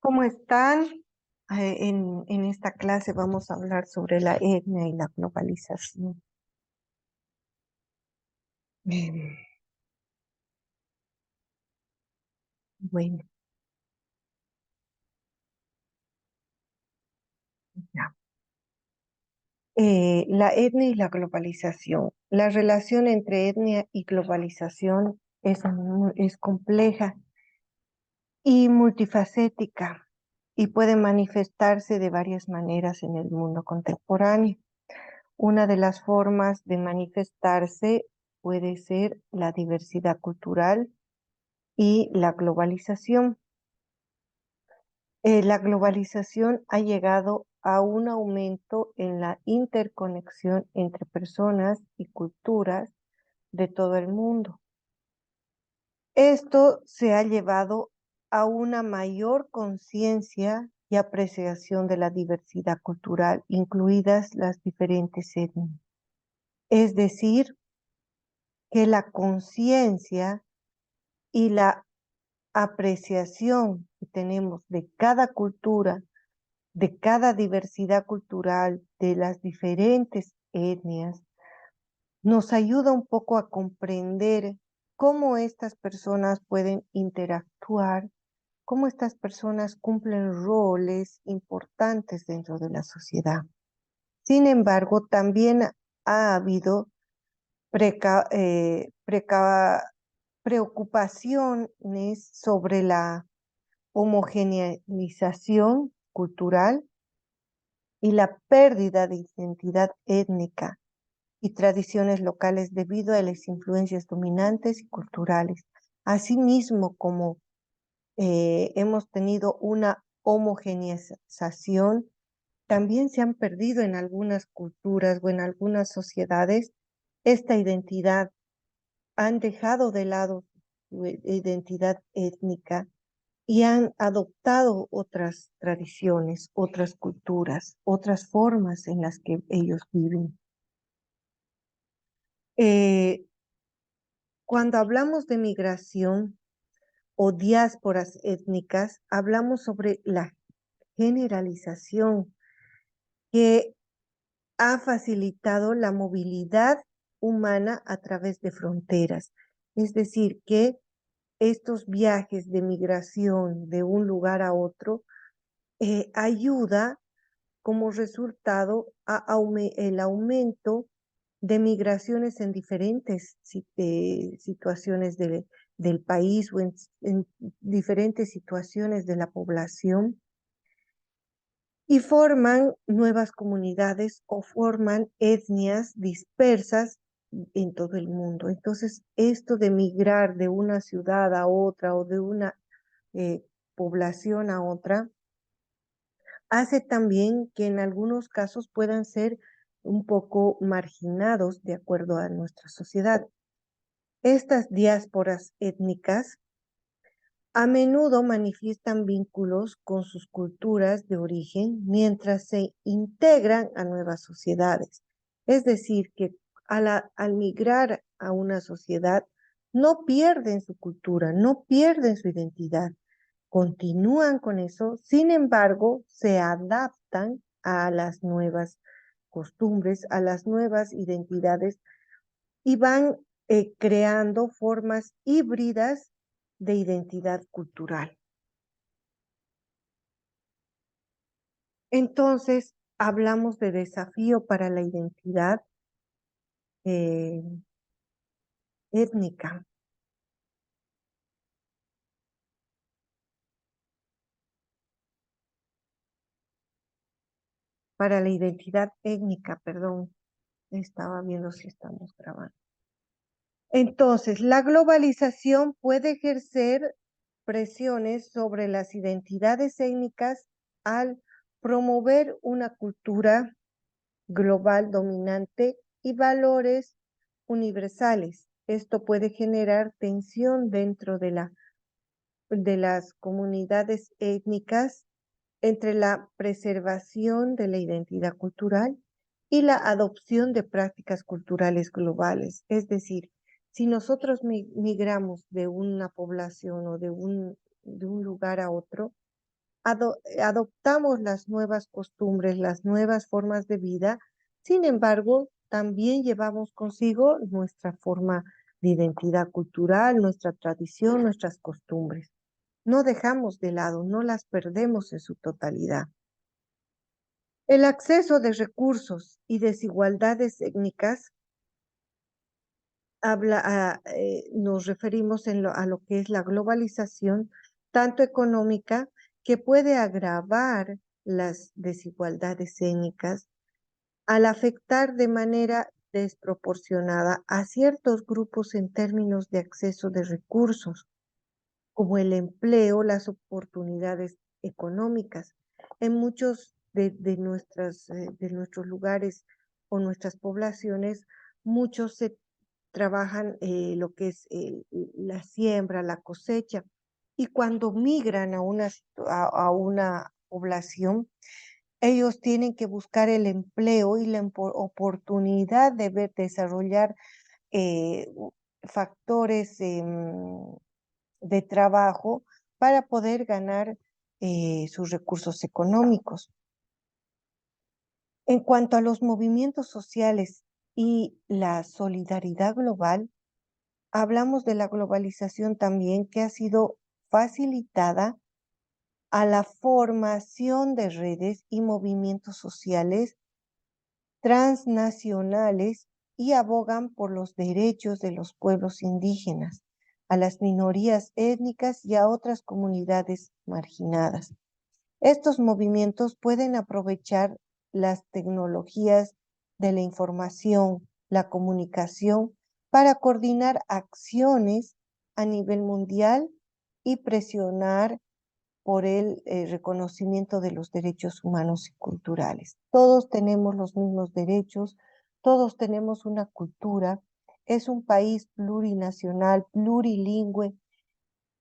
¿Cómo están? En esta clase vamos a hablar sobre la etnia y la globalización. Em, Bueno, ya. La etnia y la globalización. La relación entre etnia y globalización es compleja y multifacética y puede manifestarse de varias maneras en el mundo contemporáneo. Una de las formas de manifestarse puede ser la diversidad cultural y la globalización. La globalización ha llegado a un aumento en la interconexión entre personas y culturas de todo el mundo. Esto se ha llevado a una mayor conciencia y apreciación de la diversidad cultural, incluidas las diferentes etnias. Es decir, que la conciencia y la apreciación que tenemos de cada cultura, de cada diversidad cultural, de las diferentes etnias, nos ayuda un poco a comprender cómo estas personas pueden interactuar, cómo estas personas cumplen roles importantes dentro de la sociedad. Sin embargo, también ha habido preca- eh, preca- preocupaciones sobre la homogeneización cultural y la pérdida de identidad étnica y tradiciones locales debido a las influencias dominantes y culturales. Asimismo, como hemos tenido una homogeneización, también se han perdido en algunas culturas o en algunas sociedades esta identidad, han dejado de lado su identidad étnica y han adoptado otras tradiciones, otras culturas, otras formas en las que ellos viven. Eh, Cuando hablamos de migración o diásporas étnicas, hablamos sobre la generalización que ha facilitado la movilidad humana a través de fronteras. Es decir, que estos viajes de migración de un lugar a otro ayuda como resultado el aumento de migraciones en diferentes situaciones del país o en diferentes situaciones de la población y forman nuevas comunidades o forman etnias dispersas en todo el mundo. Entonces, esto de migrar de una ciudad a otra o de una eh, población a otra, hace también que en algunos casos puedan ser un poco marginados de acuerdo a nuestra sociedad. Estas diásporas étnicas a menudo manifiestan vínculos con sus culturas de origen mientras se integran a nuevas sociedades. Es decir, que al migrar a una sociedad no pierden su cultura, no pierden su identidad, continúan con eso, sin embargo, se adaptan a las nuevas costumbres, a las nuevas identidades y van creando formas híbridas de identidad cultural. Entonces, hablamos de desafío para la identidad eh, étnica, para la identidad étnica, perdón, estaba viendo si estamos grabando. Entonces, la globalización puede ejercer presiones sobre las identidades étnicas al promover una cultura global dominante y valores universales. Esto puede generar tensión dentro de las comunidades étnicas entre la preservación de la identidad cultural y la adopción de prácticas culturales globales. Es decir, si nosotros migramos de una población o de un lugar a otro, adoptamos las nuevas costumbres, las nuevas formas de vida. Sin embargo, también llevamos consigo nuestra forma de identidad cultural, nuestra tradición, nuestras costumbres. No dejamos de lado, no las perdemos en su totalidad. El acceso de recursos y desigualdades étnicas nos referimos a lo que es la globalización, tanto económica, que puede agravar las desigualdades étnicas al afectar de manera desproporcionada a ciertos grupos en términos de acceso de recursos, como el empleo, las oportunidades económicas. En muchos de nuestros lugares o nuestras poblaciones, muchos se trabajan lo que es la siembra, la cosecha, y cuando migran a una población, ellos tienen que buscar el empleo y la oportunidad de desarrollar factores de trabajo para poder ganar sus recursos económicos. En cuanto a los movimientos sociales y la solidaridad global, hablamos de la globalización también, que ha sido facilitada a la formación de redes y movimientos sociales transnacionales y abogan por los derechos de los pueblos indígenas, a las minorías étnicas y a otras comunidades marginadas. Estos movimientos pueden aprovechar las tecnologías de la información, la comunicación, para coordinar acciones a nivel mundial y presionar por el reconocimiento de los derechos humanos y culturales. Todos tenemos los mismos derechos, todos tenemos una cultura, es un país plurinacional, plurilingüe,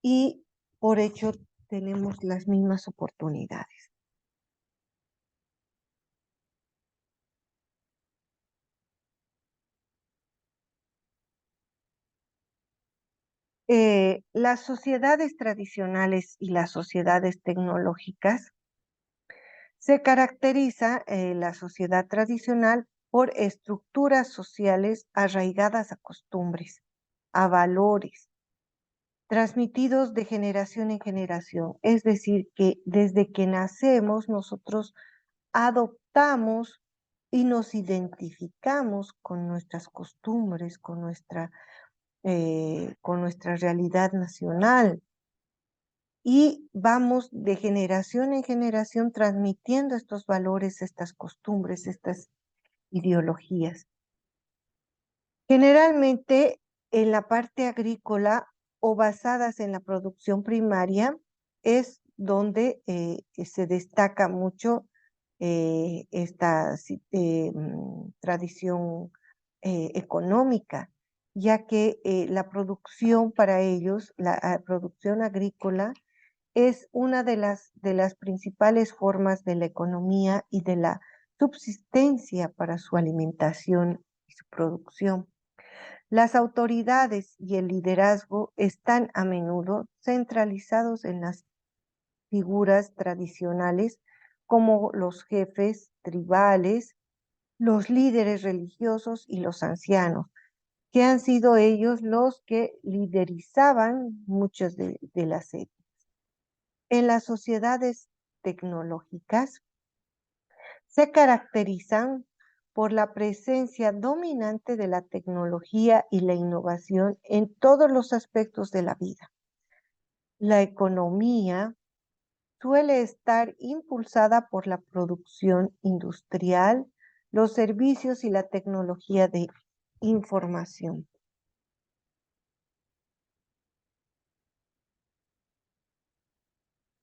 y por hecho tenemos las mismas oportunidades. Las sociedades tradicionales y las sociedades tecnológicas se caracteriza la sociedad tradicional por estructuras sociales arraigadas a costumbres, a valores, transmitidos de generación en generación. Es decir, que desde que nacemos nosotros adoptamos y nos identificamos con nuestras costumbres, con nuestra realidad nacional, y vamos de generación en generación transmitiendo estos valores, estas costumbres, estas ideologías. Generalmente en la parte agrícola o basadas en la producción primaria es donde se destaca mucho esta tradición económica, ya que la producción para ellos, la producción agrícola, es una de las principales formas de la economía y de la subsistencia para su alimentación y su producción. Las autoridades y el liderazgo están a menudo centralizados en las figuras tradicionales como los jefes tribales, los líderes religiosos y los ancianos, que han sido ellos los que liderizaban muchas de las etnias. En las sociedades tecnológicas se caracterizan por la presencia dominante de la tecnología y la innovación en todos los aspectos de la vida. La economía suele estar impulsada por la producción industrial, los servicios y la tecnología de información.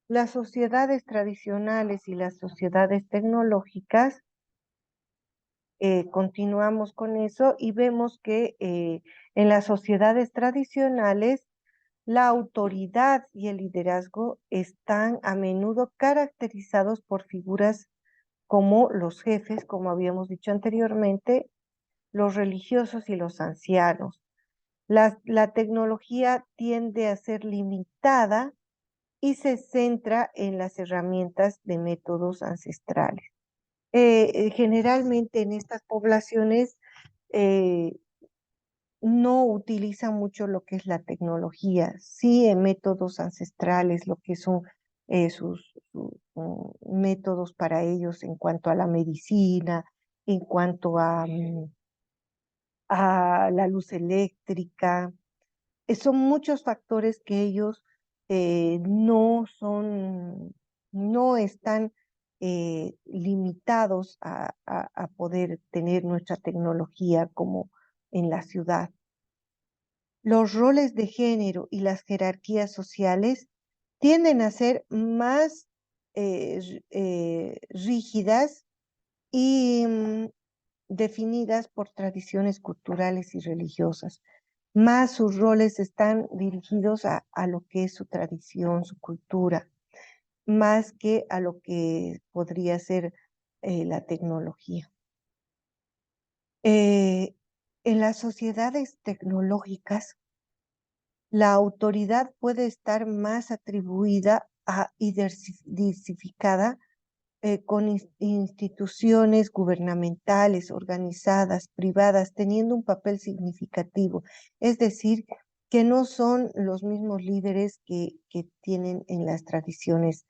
Las sociedades tradicionales y las sociedades tecnológicas, continuamos con eso y vemos que en las sociedades tradicionales la autoridad y el liderazgo están a menudo caracterizados por figuras como los jefes, como habíamos dicho anteriormente, los religiosos y los ancianos. La tecnología tiende a ser limitada y se centra en las herramientas de métodos ancestrales. Generalmente en estas poblaciones eh, no utilizan mucho lo que es la tecnología, sí en métodos ancestrales, lo que son sus métodos para ellos en cuanto a la medicina, en cuanto a la luz eléctrica. Son muchos factores que ellos no son, no están limitados a poder tener nuestra tecnología como en la ciudad. Los roles de género y las jerarquías sociales tienden a ser más rígidas y definidas por tradiciones culturales y religiosas. Más sus roles están dirigidos a lo que es su tradición, su cultura, más que a lo que podría ser la tecnología. En las sociedades tecnológicas, la autoridad puede estar más atribuida y diversificada con instituciones gubernamentales, organizadas, privadas, teniendo un papel significativo. Es decir, que no son los mismos líderes que tienen en las tradiciones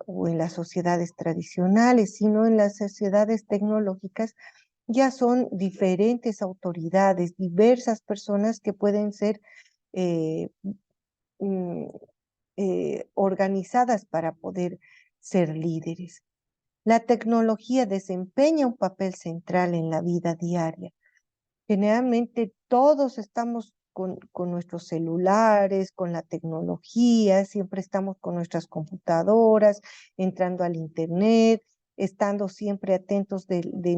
o en las sociedades tradicionales, sino en las sociedades tecnológicas ya son diferentes autoridades, diversas personas que pueden ser eh, mm, organizadas para poder ser líderes. La tecnología desempeña un papel central en la vida diaria. Generalmente todos estamos con nuestros celulares, con la tecnología, siempre estamos con nuestras computadoras, entrando al internet, estando siempre atentos de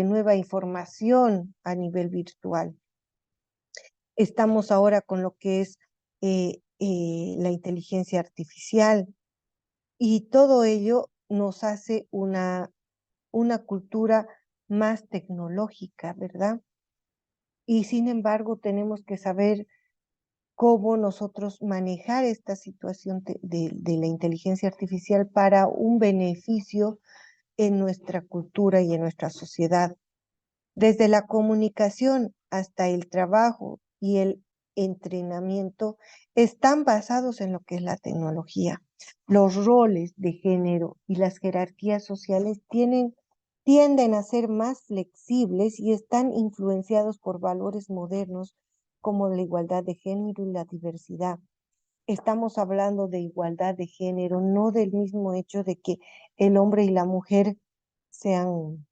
nueva información a nivel virtual. Estamos ahora con lo que es la inteligencia artificial y todo ello nos hace una cultura más tecnológica, ¿verdad? Y sin embargo tenemos que saber cómo nosotros manejar esta situación de la inteligencia artificial para un beneficio en nuestra cultura y en nuestra sociedad. Desde la comunicación hasta el trabajo y el entrenamiento están basados en lo que es la tecnología. Los roles de género y las jerarquías sociales tienden a ser más flexibles y están influenciados por valores modernos como la igualdad de género y la diversidad. Estamos hablando de igualdad de género, no del mismo hecho de que el hombre y la mujer sean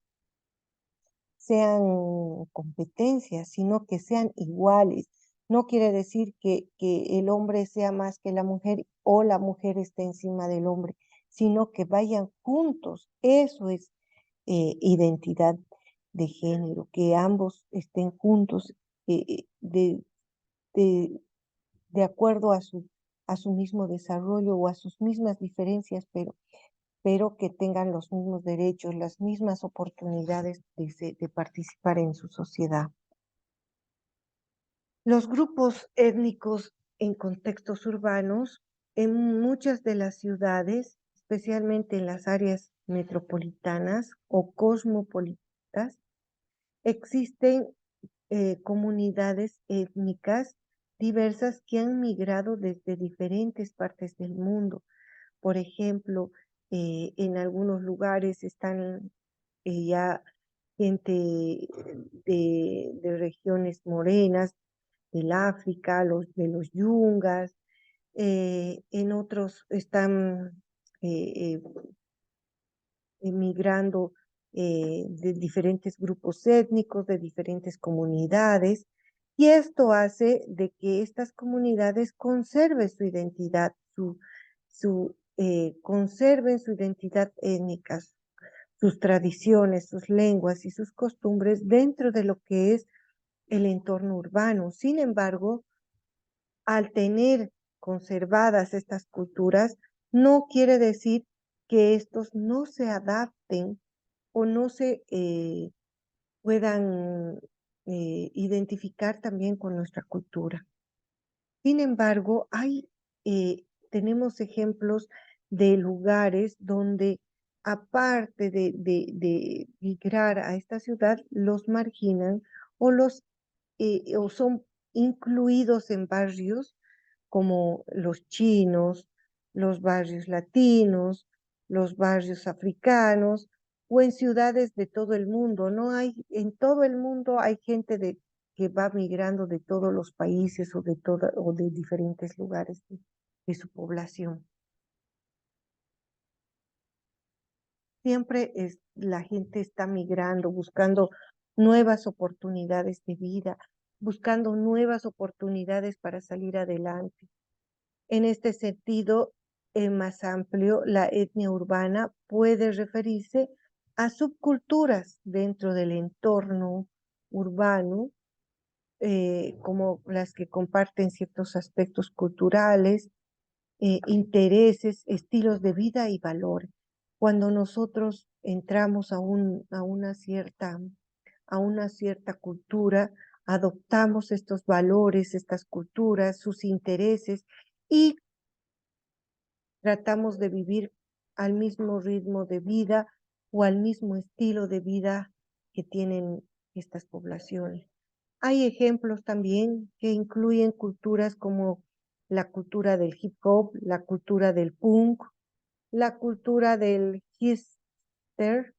competencias, sino que sean iguales. No quiere decir que el hombre sea más que la mujer o la mujer esté encima del hombre, sino que vayan juntos. Eso es identidad de género, que ambos estén juntos de, de acuerdo a su mismo desarrollo o a sus mismas diferencias, pero que tengan los mismos derechos, las mismas oportunidades de participar en su sociedad. Los grupos étnicos en contextos urbanos, en muchas de las ciudades, especialmente en las áreas metropolitanas o cosmopolitas, existen comunidades étnicas diversas que han migrado desde diferentes partes del mundo. Por ejemplo, en algunos lugares están ya gente de regiones morenas, del África, de los Yungas, en otros están eh, emigrando de diferentes grupos étnicos, de diferentes comunidades, y esto hace de que estas comunidades conserven su identidad, conserven su identidad étnica, sus tradiciones, sus lenguas y sus costumbres dentro de lo que es el entorno urbano. Sin embargo, al tener conservadas estas culturas, no quiere decir que estos no se adapten o no se puedan identificar también con nuestra cultura. Sin embargo, tenemos ejemplos de lugares donde, aparte de migrar a esta ciudad, los marginan o o son incluidos en barrios como los chinos, los barrios latinos, los barrios africanos o en ciudades de todo el mundo. No hay, en todo el mundo hay gente que va migrando de todos los países o de diferentes lugares de su población. Siempre la gente está migrando, buscando nuevas oportunidades de vida, buscando nuevas oportunidades para salir adelante. En este sentido, más amplio, la etnia urbana puede referirse a subculturas dentro del entorno urbano, como las que comparten ciertos aspectos culturales, intereses, estilos de vida y valores. Cuando nosotros entramos a una cierta cultura, adoptamos estos valores, estas culturas, sus intereses y tratamos de vivir al mismo ritmo de vida o al mismo estilo de vida que tienen estas poblaciones. Hay ejemplos también que incluyen culturas como la cultura del hip hop, la cultura del punk, la cultura del hipster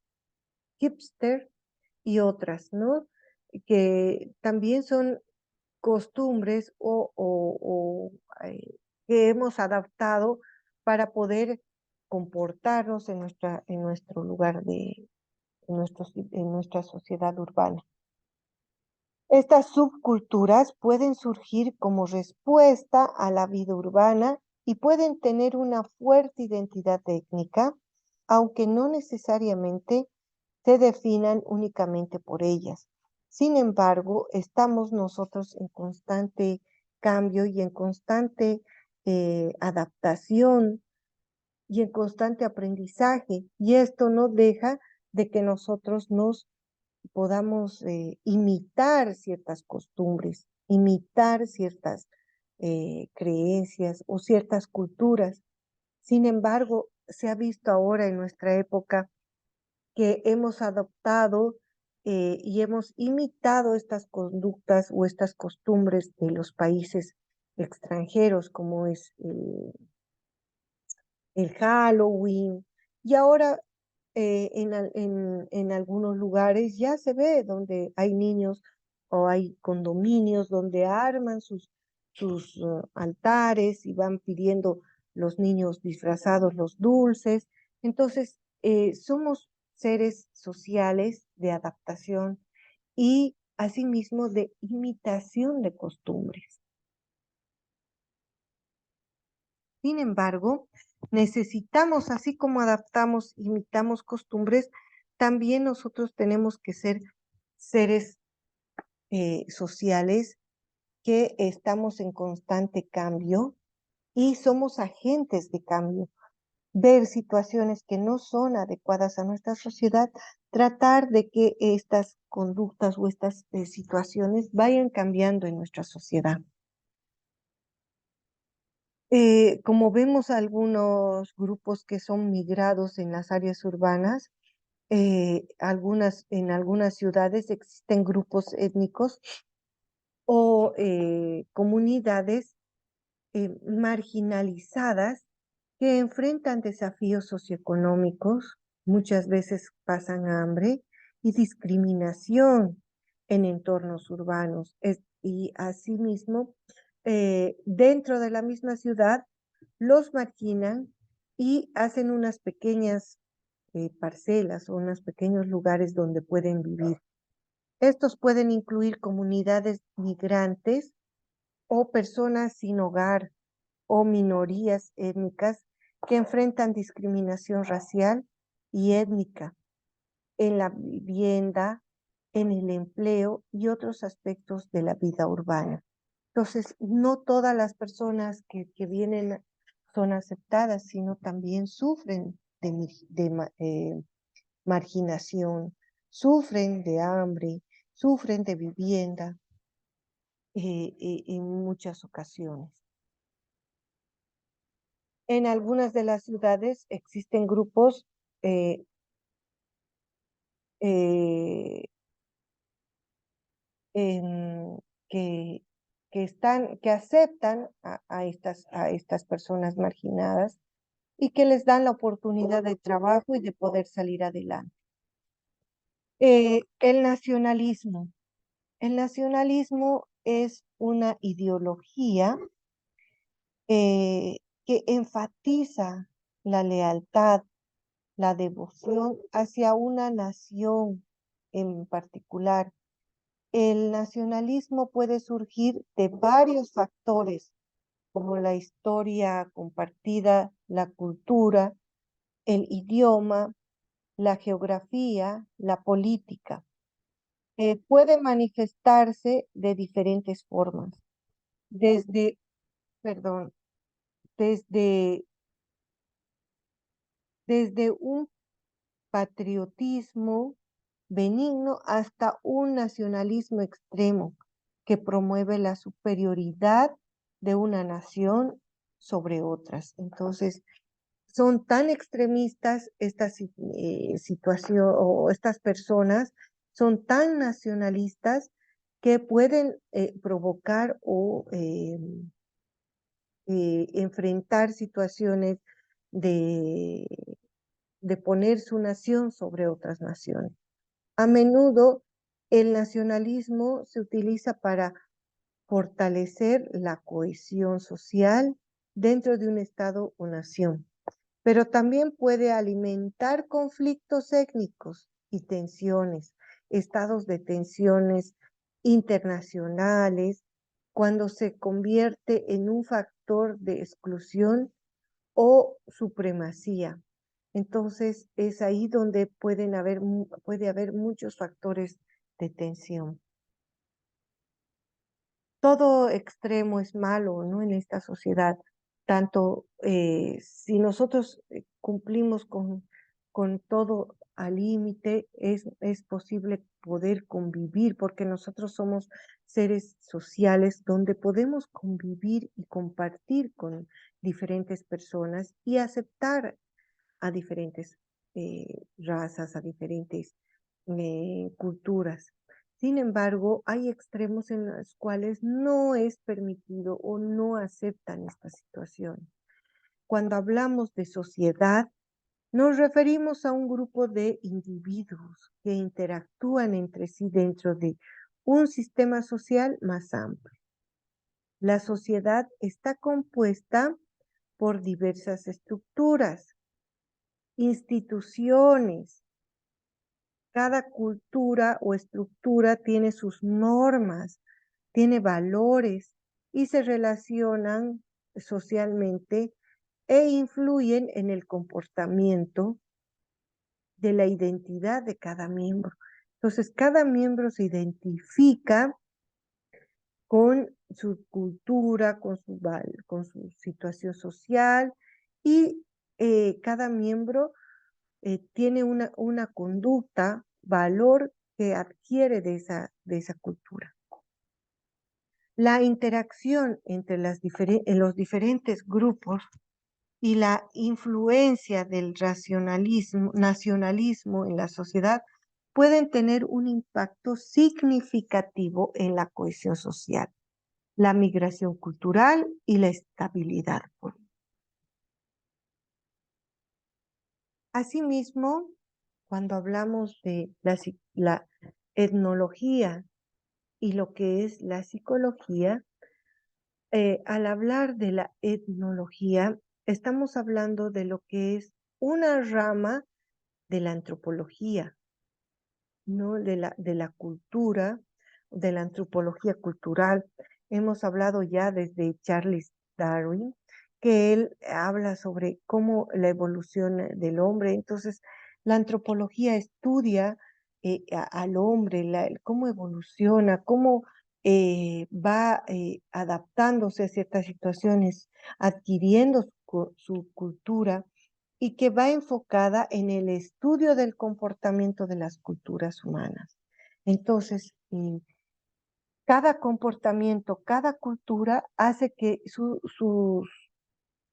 y otras, ¿no? Que también son costumbres que hemos adaptado para poder comportarnos en nuestro lugar en nuestra sociedad urbana. Estas subculturas pueden surgir como respuesta a la vida urbana y pueden tener una fuerte identidad étnica, aunque no necesariamente se definan únicamente por ellas. Sin embargo, estamos nosotros en constante cambio y en constante adaptación y en constante aprendizaje, y esto no deja de que nosotros nos podamos imitar ciertas costumbres, imitar ciertas creencias o ciertas culturas. Sin embargo, se ha visto ahora en nuestra época que hemos adoptado y hemos imitado estas conductas o estas costumbres de los países extranjeros, como es el Halloween. Y ahora en algunos lugares ya se ve donde hay niños o hay condominios donde arman sus altares y van pidiendo los niños disfrazados los dulces. Entonces, somos seres sociales de adaptación y asimismo de imitación de costumbres. Sin embargo, necesitamos, así como adaptamos, imitamos costumbres, también nosotros tenemos que ser seres sociales que estamos en constante cambio y somos agentes de cambio. Ver situaciones que no son adecuadas a nuestra sociedad, tratar de que estas conductas o estas situaciones vayan cambiando en nuestra sociedad. Como vemos algunos grupos que son migrados en las áreas urbanas, en algunas ciudades existen grupos étnicos o comunidades marginalizadas que enfrentan desafíos socioeconómicos, muchas veces pasan hambre y discriminación en entornos urbanos. Y asimismo, dentro de la misma ciudad, los marginan y hacen unas pequeñas parcelas o unos pequeños lugares donde pueden vivir. Estos pueden incluir comunidades migrantes o personas sin hogar o minorías étnicas que enfrentan discriminación racial y étnica en la vivienda, en el empleo y otros aspectos de la vida urbana. Entonces, no todas las personas que vienen son aceptadas, sino también sufren de marginación, sufren de hambre, sufren de vivienda. en muchas ocasiones. En algunas de las ciudades existen grupos eh, eh, em, que, que aceptan a estas personas marginadas y que les dan la oportunidad de trabajo y de poder salir adelante. El nacionalismo. El nacionalismo es una ideología que enfatiza la lealtad, la devoción hacia una nación en particular. El nacionalismo puede surgir de varios factores, como la historia compartida, la cultura, el idioma, la geografía, la política. Puede manifestarse de diferentes formas, desde, perdón, desde, desde un patriotismo benigno hasta un nacionalismo extremo que promueve la superioridad de una nación sobre otras. Entonces, son tan extremistas estas situaciones o estas personas, son tan nacionalistas que pueden provocar o enfrentar situaciones de, de poner su nación sobre otras naciones. A menudo el nacionalismo se utiliza para fortalecer la cohesión social dentro de un Estado o nación, pero también puede alimentar conflictos étnicos y tensiones, estados de tensiones internacionales, cuando se convierte en un factor de exclusión o supremacía. Entonces es ahí donde puede haber muchos factores de tensión. Todo extremo es malo, ¿no? En esta sociedad, tanto si nosotros cumplimos con todo al límite, es posible poder convivir, porque nosotros somos seres sociales donde podemos convivir y compartir con diferentes personas y aceptar a diferentes razas, a diferentes culturas. Sin embargo, hay extremos en los cuales no es permitido o no aceptan esta situación. Cuando hablamos de sociedad, nos referimos a un grupo de individuos que interactúan entre sí dentro de un sistema social más amplio. La sociedad está compuesta por diversas estructuras, instituciones. Cada cultura o estructura tiene sus normas, tiene valores y se relacionan socialmente e influyen en el comportamiento de la identidad de cada miembro. Entonces, cada miembro se identifica con su cultura, con su situación social y cada miembro tiene una conducta, valor que adquiere de esa cultura. La interacción entre los diferentes grupos y la influencia del nacionalismo en la sociedad pueden tener un impacto significativo en la cohesión social, la migración cultural y la estabilidad política. Asimismo, cuando hablamos de la etnología y lo que es la psicología, al hablar de la etnología, estamos hablando de lo que es una rama de la antropología, ¿no? De la cultura, de la antropología cultural. Hemos hablado ya desde Charles Darwin, que él habla sobre cómo la evolución del hombre. Entonces, la antropología estudia al hombre, cómo evoluciona, cómo va adaptándose a ciertas situaciones, adquiriendo su cultura y que va enfocada en el estudio del comportamiento de las culturas humanas. Entonces, cada comportamiento, cada cultura hace que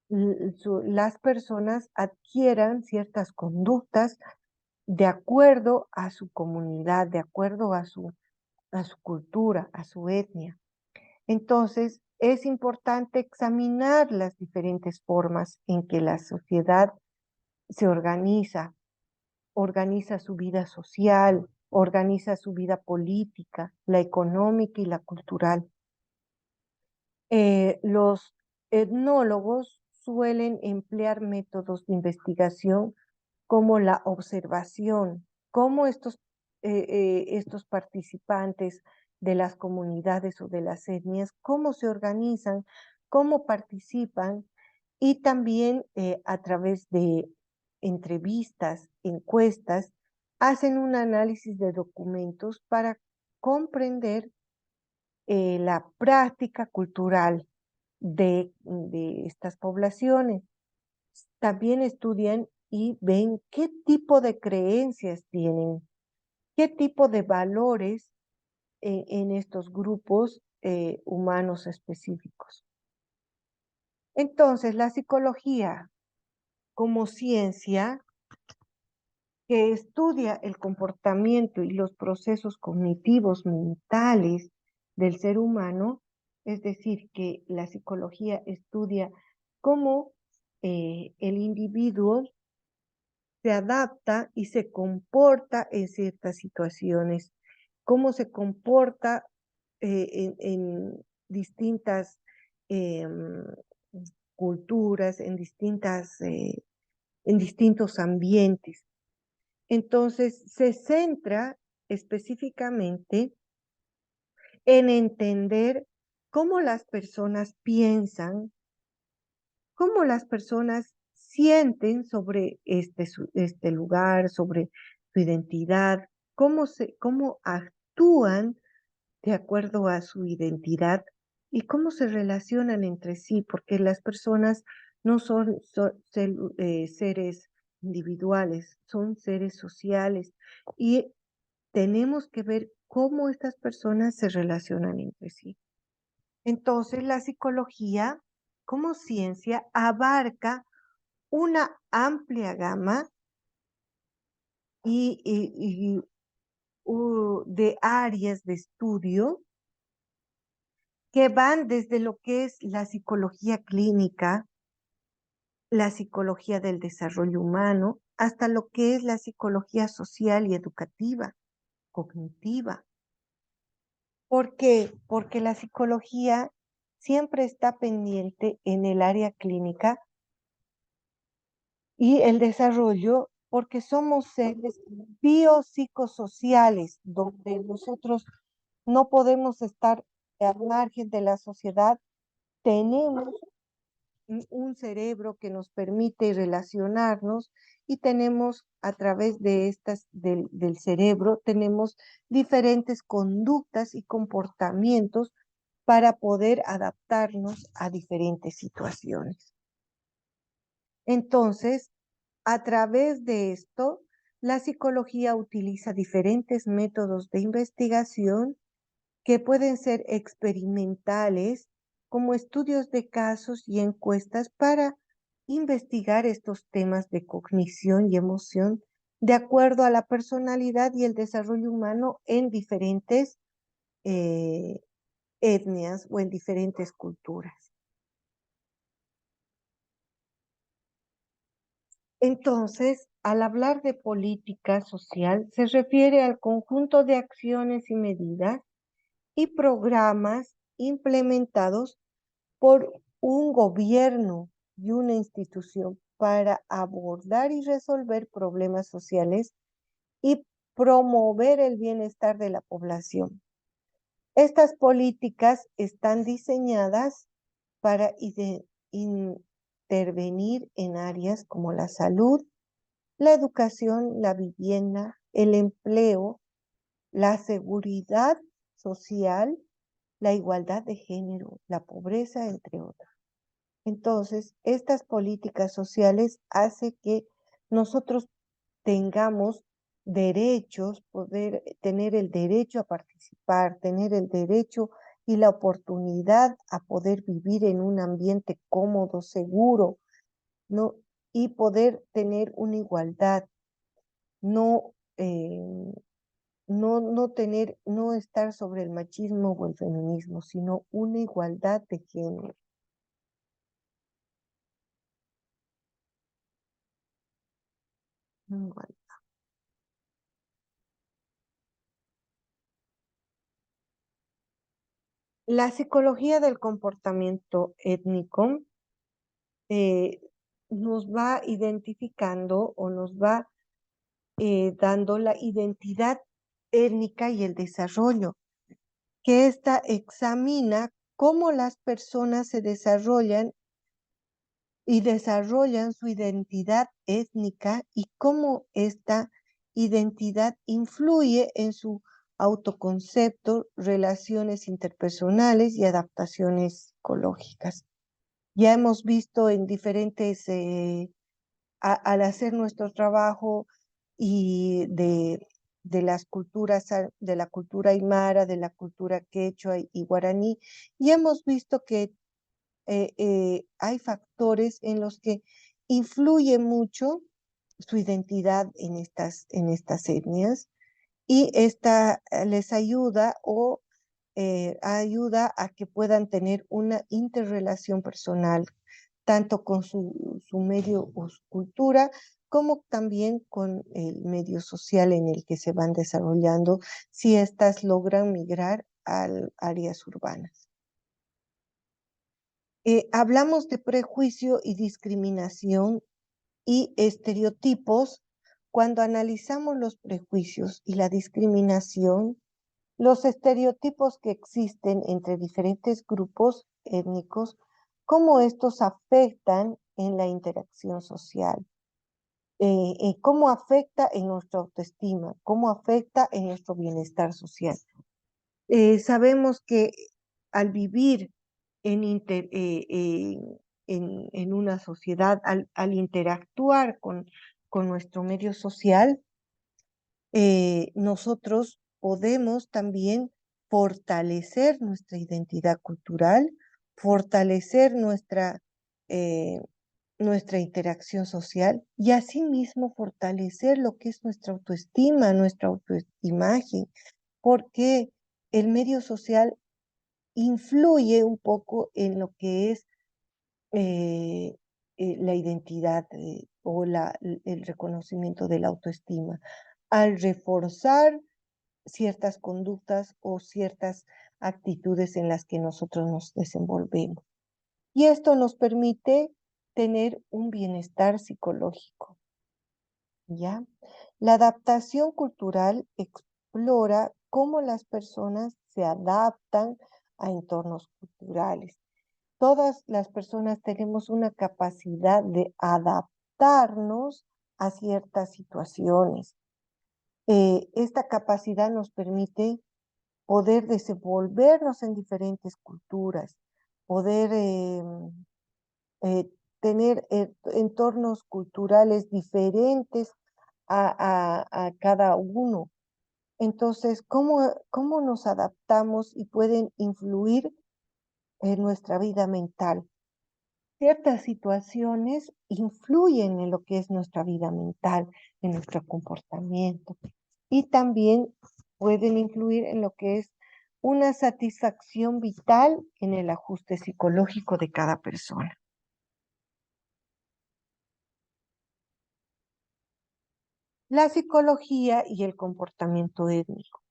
las personas adquieran ciertas conductas de acuerdo a su comunidad, de acuerdo a su cultura, a su etnia. Entonces, es importante examinar las diferentes formas en que la sociedad se organiza su vida social, organiza su vida política, la económica y la cultural. Los etnólogos suelen emplear métodos de investigación como la observación, cómo estos participantes de las comunidades o de las etnias, cómo se organizan, cómo participan, y también a través de entrevistas, encuestas, hacen un análisis de documentos para comprender la práctica cultural de estas poblaciones. También estudian y ven qué tipo de creencias tienen, qué tipo de valores en estos grupos humanos específicos. Entonces, la psicología como ciencia que estudia el comportamiento y los procesos cognitivos mentales del ser humano, es decir, que la psicología estudia cómo el individuo se adapta y se comporta en ciertas situaciones, cómo se comporta en distintas em, culturas, en distintos ambientes. Entonces, se centra específicamente en entender cómo las personas piensan, cómo las personas sienten sobre este lugar, sobre su identidad, cómo actúan de acuerdo a su identidad y cómo se relacionan entre sí, porque las personas no son seres individuales, son seres sociales y tenemos que ver cómo estas personas se relacionan entre sí. Entonces, la psicología como ciencia abarca una amplia gama de áreas de estudio que van desde lo que es la psicología clínica, la psicología del desarrollo humano, hasta lo que es la psicología social y educativa, cognitiva. ¿Por qué? Porque la psicología siempre está pendiente en el área clínica y el desarrollo, porque somos seres biopsicosociales, donde nosotros no podemos estar al margen de la sociedad. Tenemos un cerebro que nos permite relacionarnos y tenemos a través de del cerebro, tenemos diferentes conductas y comportamientos para poder adaptarnos a diferentes situaciones. Entonces, a través de esto, la psicología utiliza diferentes métodos de investigación que pueden ser experimentales, como estudios de casos y encuestas para investigar estos temas de cognición y emoción de acuerdo a la personalidad y el desarrollo humano en diferentes eh, etnias o en diferentes culturas. Entonces, al hablar de política social, se refiere al conjunto de acciones y medidas y programas implementados por un gobierno y una institución para abordar y resolver problemas sociales y promover el bienestar de la población. Estas políticas están diseñadas para intervenir en áreas como la salud, la educación, la vivienda, el empleo, la seguridad social, la igualdad de género, la pobreza, entre otras. Entonces, estas políticas sociales hacen que nosotros tengamos derechos, poder tener el derecho a participar, tener el derecho y la oportunidad a poder vivir en un ambiente cómodo, seguro, ¿no? Y poder tener una igualdad, no, no estar sobre el machismo o el feminismo, sino una igualdad de género. Una igualdad. La psicología del comportamiento étnico eh, nos va identificando o nos va dando la identidad étnica y el desarrollo, que ésta examina cómo las personas se desarrollan y desarrollan su identidad étnica y cómo esta identidad influye en su autoconcepto, relaciones interpersonales y adaptaciones psicológicas. Ya hemos visto en diferentes, al hacer nuestro trabajo y de las culturas, de la cultura aymara, de la cultura quechua y guaraní, y hemos visto que hay factores en los que influye mucho su identidad en estas etnias y esta les ayuda o ayuda a que puedan tener una interrelación personal, tanto con su medio o su cultura, como también con el medio social en el que se van desarrollando, si éstas logran migrar a áreas urbanas. Hablamos de prejuicio y discriminación y estereotipos cuando analizamos los prejuicios y la discriminación, los estereotipos que existen entre diferentes grupos étnicos, cómo estos afectan en la interacción social, cómo afecta en nuestra autoestima, cómo afecta en nuestro bienestar social. Sabemos que al vivir en, en una sociedad, al interactuar con nuestro medio social, nosotros podemos también fortalecer nuestra identidad cultural, fortalecer eh, nuestra interacción social y asimismo fortalecer lo que es nuestra autoestima, nuestra autoimagen, porque el medio social influye un poco en lo que es la identidad o el reconocimiento de la autoestima, al reforzar ciertas conductas o ciertas actitudes en las que nosotros nos desenvolvemos. Y esto nos permite tener un bienestar psicológico, ¿ya? La adaptación cultural explora cómo las personas se adaptan a entornos culturales. Todas las personas tenemos una capacidad de adaptarnos a ciertas situaciones. Esta capacidad nos permite poder desenvolvernos en diferentes culturas, poder tener entornos culturales diferentes a cada uno. Entonces, ¿cómo nos adaptamos y pueden influir en nuestra vida mental? Ciertas situaciones influyen en lo que es nuestra vida mental, en nuestro comportamiento y también pueden influir en lo que es una satisfacción vital en el ajuste psicológico de cada persona. La psicología y el comportamiento étnico.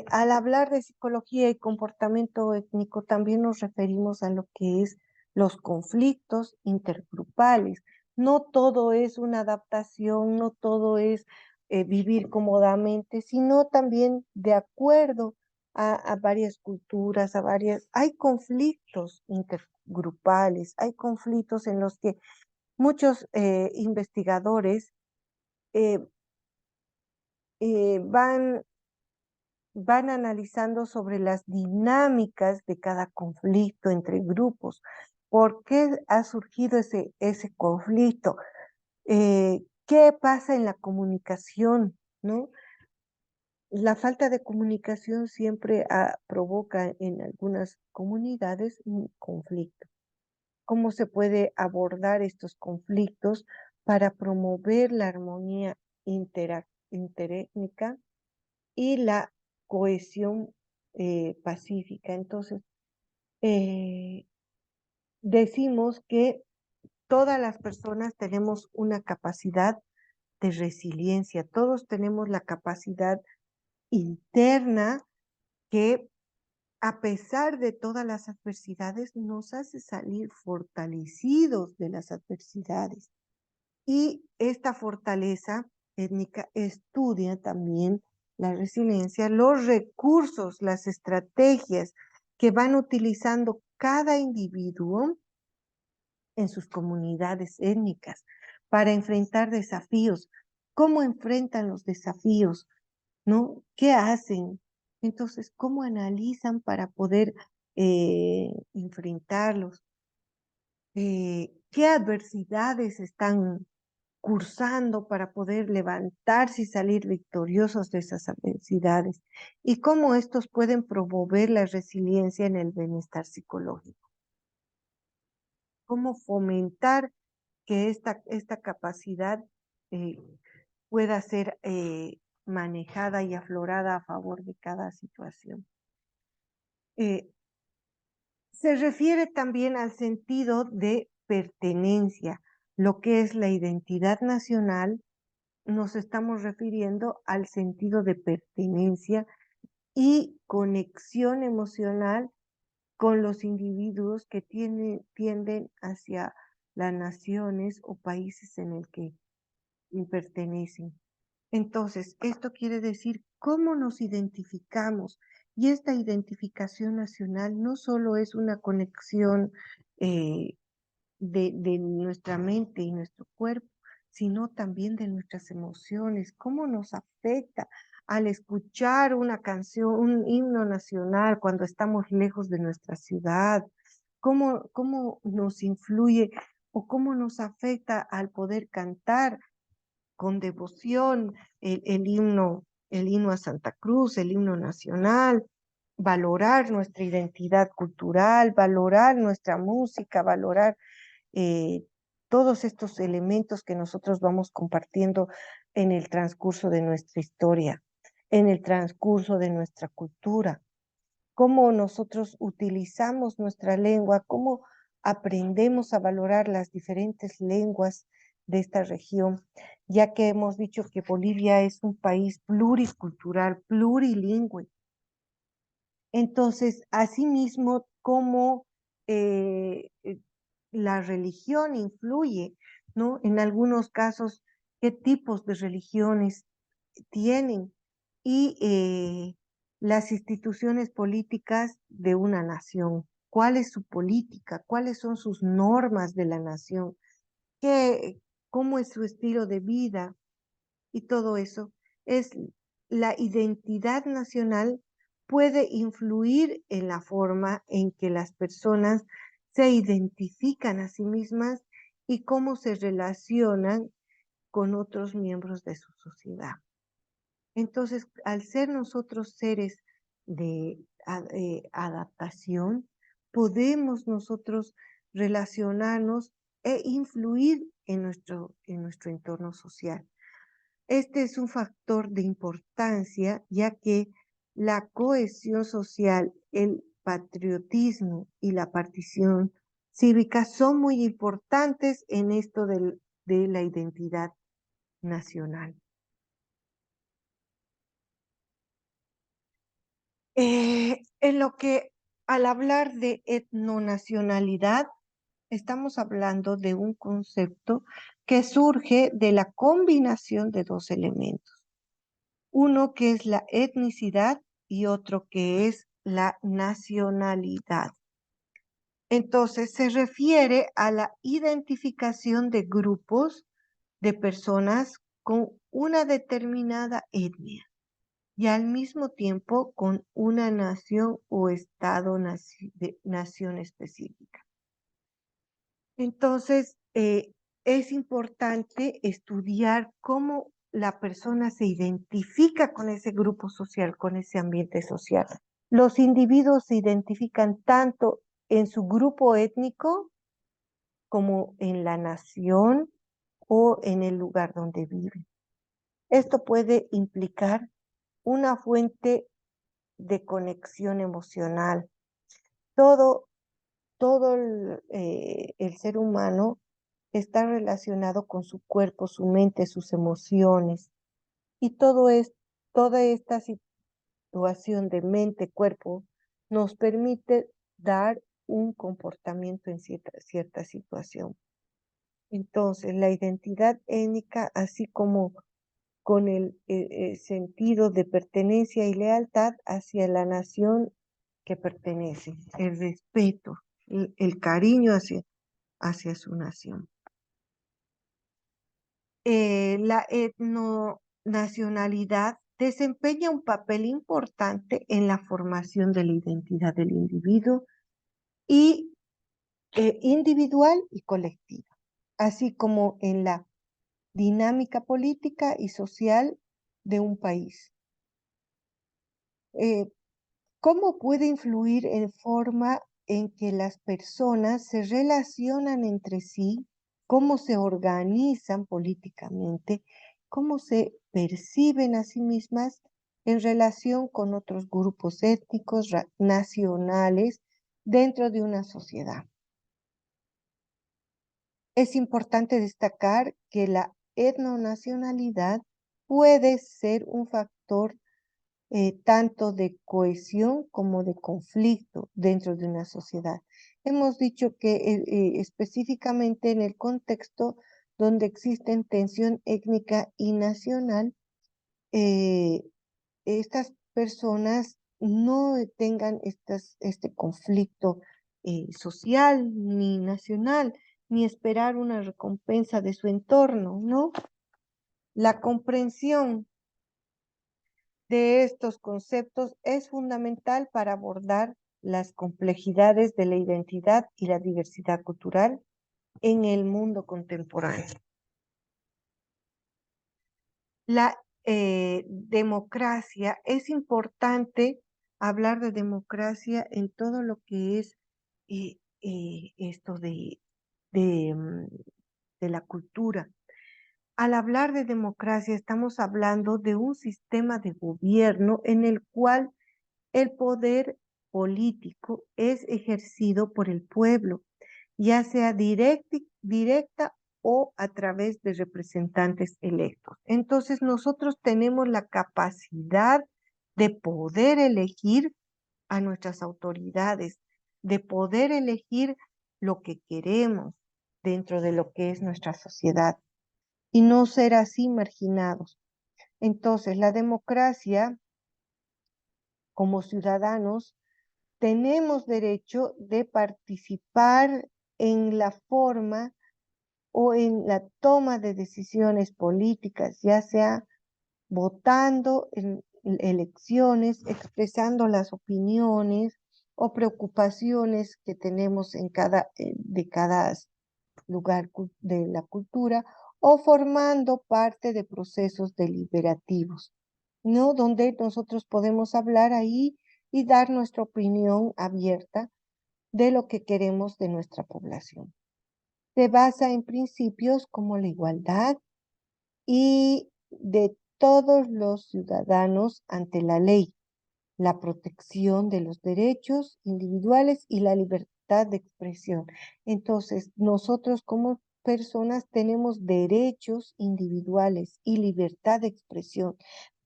Al hablar de psicología y comportamiento étnico, también nos referimos a lo que es los conflictos intergrupales. No todo es una adaptación, no todo es vivir cómodamente, sino también de acuerdo a varias culturas, a varias... Hay conflictos intergrupales, hay conflictos en los que muchos investigadores eh, van analizando sobre las dinámicas de cada conflicto entre grupos. ¿Por qué ha surgido ese conflicto? ¿Qué pasa en la comunicación? ¿no? La falta de comunicación siempre provoca en algunas comunidades un conflicto. ¿Cómo se puede abordar estos conflictos para promover la armonía interétnica y la cohesión pacífica? Entonces, eh, decimos que todas las personas tenemos una capacidad de resiliencia, todos tenemos la capacidad interna que, a pesar de todas las adversidades, nos hace salir fortalecidos de las adversidades. Y esta fortaleza étnica estudia también la resiliencia, los recursos, las estrategias que van utilizando cada individuo en sus comunidades étnicas para enfrentar desafíos. ¿Cómo enfrentan los desafíos? ¿No? ¿Qué hacen? Entonces, ¿cómo analizan para poder enfrentarlos? ¿Qué adversidades están cursando para poder levantarse y salir victoriosos de esas adversidades? ¿Y cómo estos pueden promover la resiliencia en el bienestar psicológico? ¿Cómo fomentar que esta capacidad eh, pueda ser manejada y aflorada a favor de cada situación? Eh, Se refiere también al sentido de pertenencia, lo que es la identidad nacional. Nos estamos refiriendo al sentido de pertenencia y conexión emocional con los individuos que tienden hacia las naciones o países en el que pertenecen. Entonces, esto quiere decir cómo nos identificamos. Y esta identificación nacional no solo es una conexión eh, de nuestra mente y nuestro cuerpo, sino también de nuestras emociones, cómo nos afecta al escuchar una canción, un himno nacional cuando estamos lejos de nuestra ciudad, cómo nos influye o cómo nos afecta al poder cantar con devoción el himno a Santa Cruz, el himno nacional, valorar nuestra identidad cultural, valorar nuestra música, valorar eh, todos estos elementos que nosotros vamos compartiendo en el transcurso de nuestra historia, en el transcurso de nuestra cultura, cómo nosotros utilizamos nuestra lengua, cómo aprendemos a valorar las diferentes lenguas de esta región, ya que hemos dicho que Bolivia es un país pluricultural, plurilingüe. Entonces, asimismo, cómo la religión influye, ¿no? En algunos casos, qué tipos de religiones tienen y las instituciones políticas de una nación. ¿Cuál es su política? ¿Cuáles son sus normas de la nación? ¿Qué, cómo es su estilo de vida? Y todo eso es la identidad nacional puede influir en la forma en que las personas se identifican a sí mismas y cómo se relacionan con otros miembros de su sociedad. Entonces, al ser nosotros seres de adaptación, podemos nosotros relacionarnos e influir en nuestro entorno social. Este es un factor de importancia, ya que la cohesión social, el patriotismo y la partición cívica son muy importantes en esto de la identidad nacional. En lo que al hablar de etnonacionalidad, estamos hablando de un concepto que surge de la combinación de dos elementos. Uno que es la etnicidad y otro que es la nacionalidad. Entonces, se refiere a la identificación de grupos de personas con una determinada etnia y al mismo tiempo con una nación o estado de nación específica. Entonces, es importante estudiar cómo la persona se identifica con ese grupo social, con ese ambiente social. Los individuos se identifican tanto en su grupo étnico como en la nación o en el lugar donde viven. Esto puede implicar una fuente de conexión emocional. Todo, todo el ser humano está relacionado con su cuerpo, su mente, sus emociones. Y toda esta situación de mente-cuerpo nos permite dar un comportamiento en cierta situación. Entonces, la identidad étnica, así como con el sentido de pertenencia y lealtad hacia la nación que pertenece, el respeto, el cariño hacia su nación. La etnonacionalidad desempeña un papel importante en la formación de la identidad del individuo y individual y colectiva, así como en la dinámica política y social de un país. ¿Cómo puede influir en forma en que las personas se relacionan entre sí, cómo se organizan políticamente, cómo se perciben a sí mismas en relación con otros grupos étnicos, nacionales dentro de una sociedad? Es importante destacar que la etnonacionalidad puede ser un factor tanto de cohesión como de conflicto dentro de una sociedad. Hemos dicho que específicamente en el contexto donde existe tensión étnica y nacional, eh, estas personas no tengan este conflicto social ni nacional, ni esperar una recompensa de su entorno, ¿no? La comprensión de estos conceptos es fundamental para abordar las complejidades de la identidad y la diversidad cultural en el mundo contemporáneo. La democracia, es importante hablar de democracia en todo lo que es esto de, de la cultura. Al hablar de democracia, estamos hablando de un sistema de gobierno en el cual el poder político es ejercido por el pueblo, ya sea directa o a través de representantes electos. Entonces nosotros tenemos la capacidad de poder elegir a nuestras autoridades, de poder elegir lo que queremos dentro de lo que es nuestra sociedad y no ser así marginados. Entonces, la democracia, como ciudadanos, tenemos derecho de participar en la forma o en la toma de decisiones políticas, ya sea votando en elecciones, expresando las opiniones o preocupaciones que tenemos de cada lugar de la cultura, o formando parte de procesos deliberativos, ¿no? Donde nosotros podemos hablar ahí y dar nuestra opinión abierta de lo que queremos de nuestra población. Se basa en principios como la igualdad y de todos los ciudadanos ante la ley, la protección de los derechos individuales y la libertad de expresión. Entonces, nosotros como personas tenemos derechos individuales y libertad de expresión.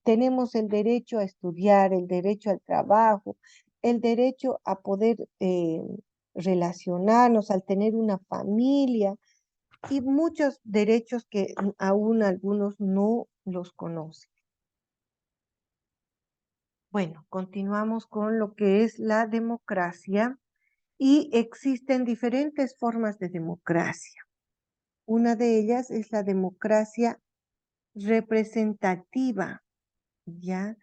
Tenemos el derecho a estudiar, el derecho al trabajo, el derecho a poder relacionarnos, al tener una familia y muchos derechos que aún algunos no los conocen. Bueno, continuamos con lo que es la democracia y existen diferentes formas de democracia. Una de ellas es la democracia representativa, ¿ya?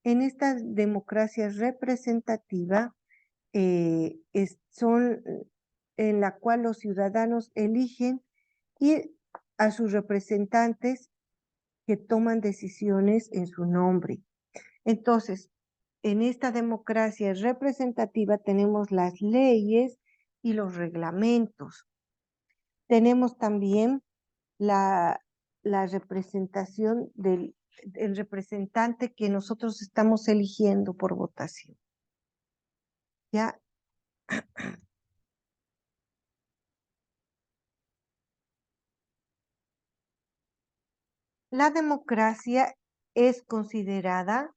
En esta democracia representativa son en la cual los ciudadanos eligen y a sus representantes que toman decisiones en su nombre. Entonces, en esta democracia representativa tenemos las leyes y los reglamentos. Tenemos también la representación del representante que nosotros estamos eligiendo por votación. ¿Ya? La democracia es considerada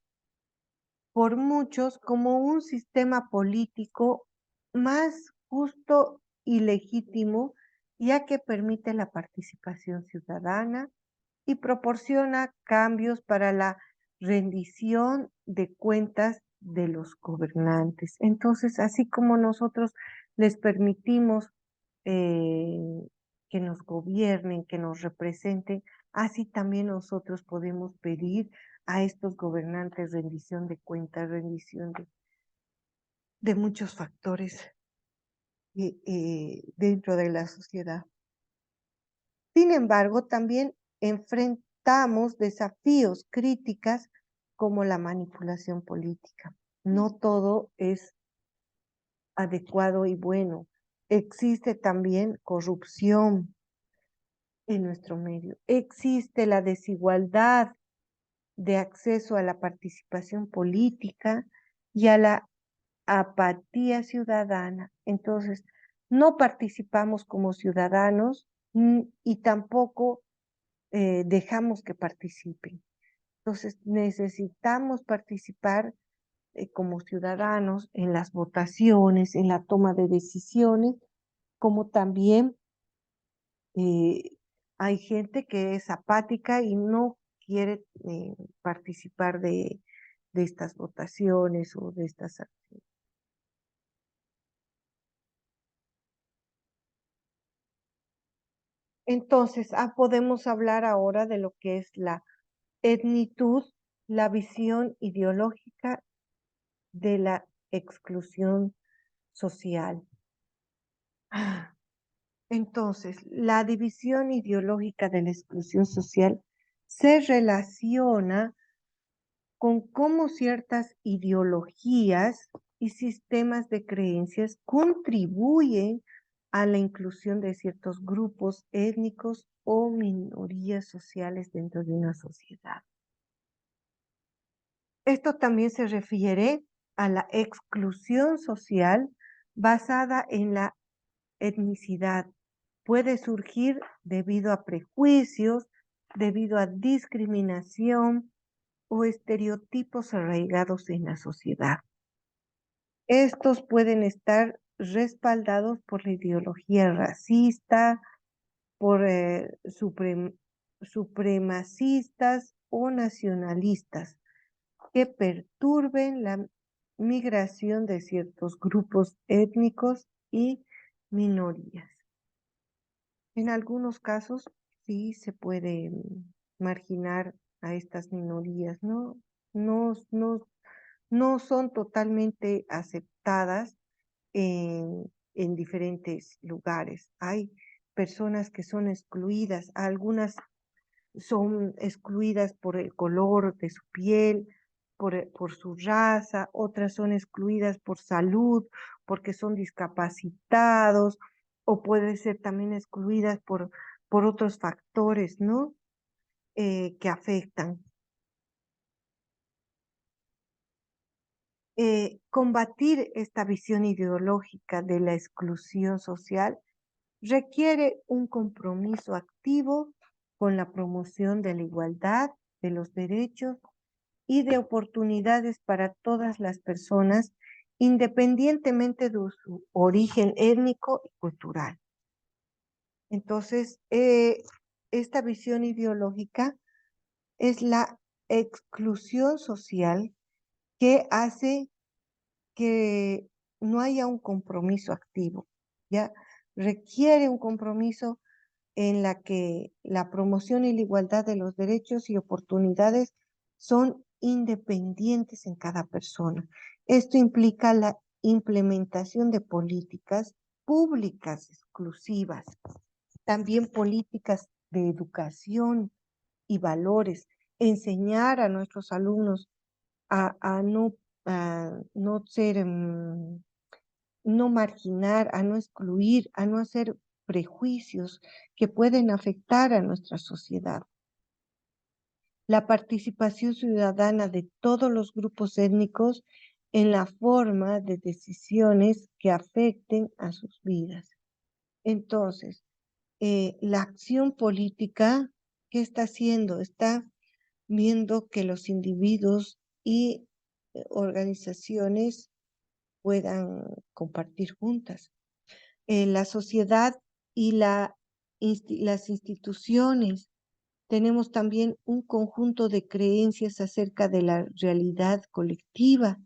por muchos como un sistema político más justo y legítimo, ya que permite la participación ciudadana y proporciona cambios para la rendición de cuentas de los gobernantes. Entonces, así como nosotros les permitimos que nos gobiernen, que nos representen, así también nosotros podemos pedir a estos gobernantes rendición de cuentas, rendición de muchos factores dentro de la sociedad. Sin embargo, también enfrentamos desafíos, críticas como la manipulación política. No todo es adecuado y bueno. Existe también corrupción en nuestro medio. Existe la desigualdad de acceso a la participación política y a la apatía ciudadana. Entonces, no participamos como ciudadanos y tampoco dejamos que participen. Entonces, necesitamos participar como ciudadanos en las votaciones, en la toma de decisiones, como también hay gente que es apática y no quiere participar de estas votaciones o de estas acciones. Entonces, podemos hablar ahora de lo que es la etnitud, la visión ideológica de la exclusión social. Entonces, la división ideológica de la exclusión social se relaciona con cómo ciertas ideologías y sistemas de creencias contribuyen a la inclusión de ciertos grupos étnicos o minorías sociales dentro de una sociedad. Esto también se refiere a la exclusión social basada en la etnicidad. Puede surgir debido a prejuicios, debido a discriminación o estereotipos arraigados en la sociedad. Estos pueden estar respaldados por la ideología racista, por supremacistas o nacionalistas que perturben la migración de ciertos grupos étnicos y minorías. En algunos casos sí se puede marginar a estas minorías, ¿no? No, no, no son totalmente aceptadas en diferentes lugares. Hay personas que son excluidas, algunas son excluidas por el color de su piel, por su raza, otras son excluidas por salud, porque son discapacitados, o puede ser también excluidas por otros factores, ¿no? Que afectan. Combatir esta visión ideológica de la exclusión social requiere un compromiso activo con la promoción de la igualdad, de los derechos y de oportunidades para todas las personas, independientemente de su origen étnico y cultural. Entonces, esta visión ideológica es la exclusión social que hace que no haya un compromiso activo, ¿ya? Requiere un compromiso en la que la promoción y la igualdad de los derechos y oportunidades son independientes en cada persona. Esto implica la implementación de políticas públicas exclusivas, también políticas de educación y valores, enseñar a nuestros alumnos a no ser, no marginar, a no excluir, a no hacer prejuicios que pueden afectar a nuestra sociedad. La participación ciudadana de todos los grupos étnicos en la forma de decisiones que afecten a sus vidas. Entonces, la acción política, ¿qué está haciendo? Está viendo que los individuos y organizaciones puedan compartir juntas. La sociedad y las instituciones tenemos también un conjunto de creencias acerca de la realidad colectiva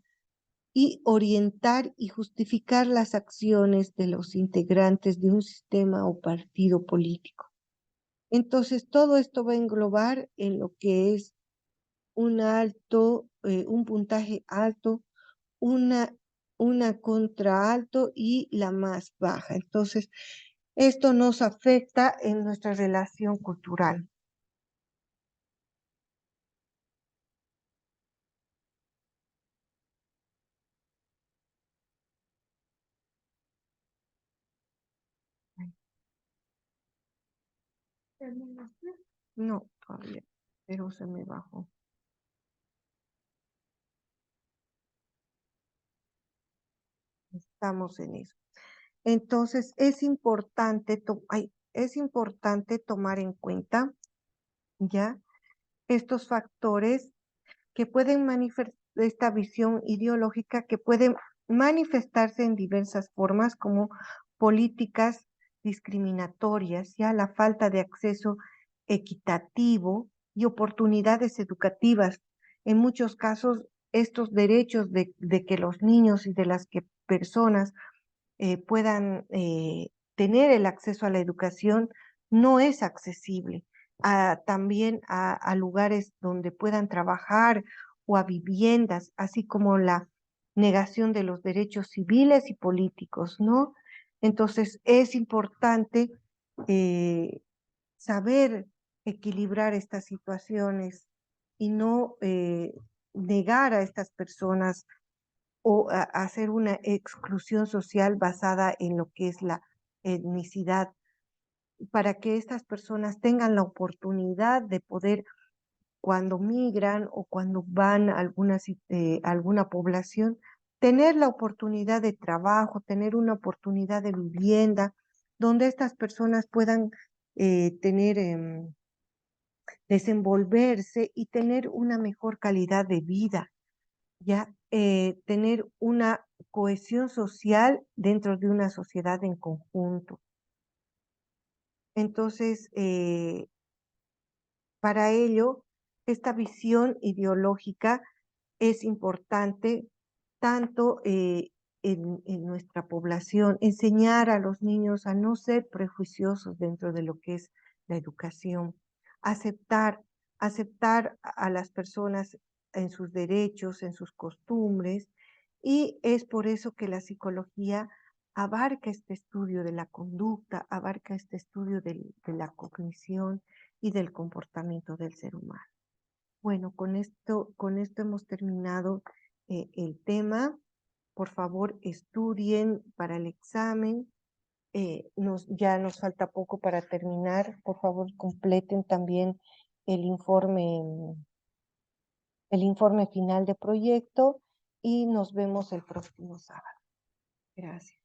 y orientar y justificar las acciones de los integrantes de un sistema o partido político. Entonces, todo esto va a englobar en lo que es un puntaje alto, una, una contra alto y la más baja. Entonces, esto nos afecta en nuestra relación cultural. No, todavía, pero se me bajó. Estamos en eso. Entonces, es importante tomar en cuenta ya estos factores que pueden manifestar esta visión ideológica que pueden manifestarse en diversas formas como políticas discriminatorias, ya la falta de acceso equitativo y oportunidades educativas. En muchos casos, estos derechos de que los niños y de las que personas puedan tener el acceso a la educación no es accesible. También a lugares donde puedan trabajar o a viviendas, así como la negación de los derechos civiles y políticos, ¿no? Entonces es importante eh, saber equilibrar estas situaciones y no negar a estas personas o hacer una exclusión social basada en lo que es la etnicidad, para que estas personas tengan la oportunidad de poder, cuando migran o cuando van a alguna población, tener la oportunidad de trabajo, tener una oportunidad de vivienda, donde estas personas puedan desenvolverse y tener una mejor calidad de vida, ya tener una cohesión social dentro de una sociedad en conjunto. Entonces, para ello, esta visión ideológica es importante tanto en nuestra población, enseñar a los niños a no ser prejuiciosos dentro de lo que es la educación, aceptar, aceptar a las personas en sus derechos, en sus costumbres, y es por eso que la psicología abarca este estudio de la conducta, abarca este estudio de la cognición y del comportamiento del ser humano. Bueno, con esto hemos terminado el tema. Por favor, estudien para el examen. Ya nos falta poco para terminar. Por favor, completen también el informe, el informe final de proyecto y nos vemos el próximo sábado. Gracias.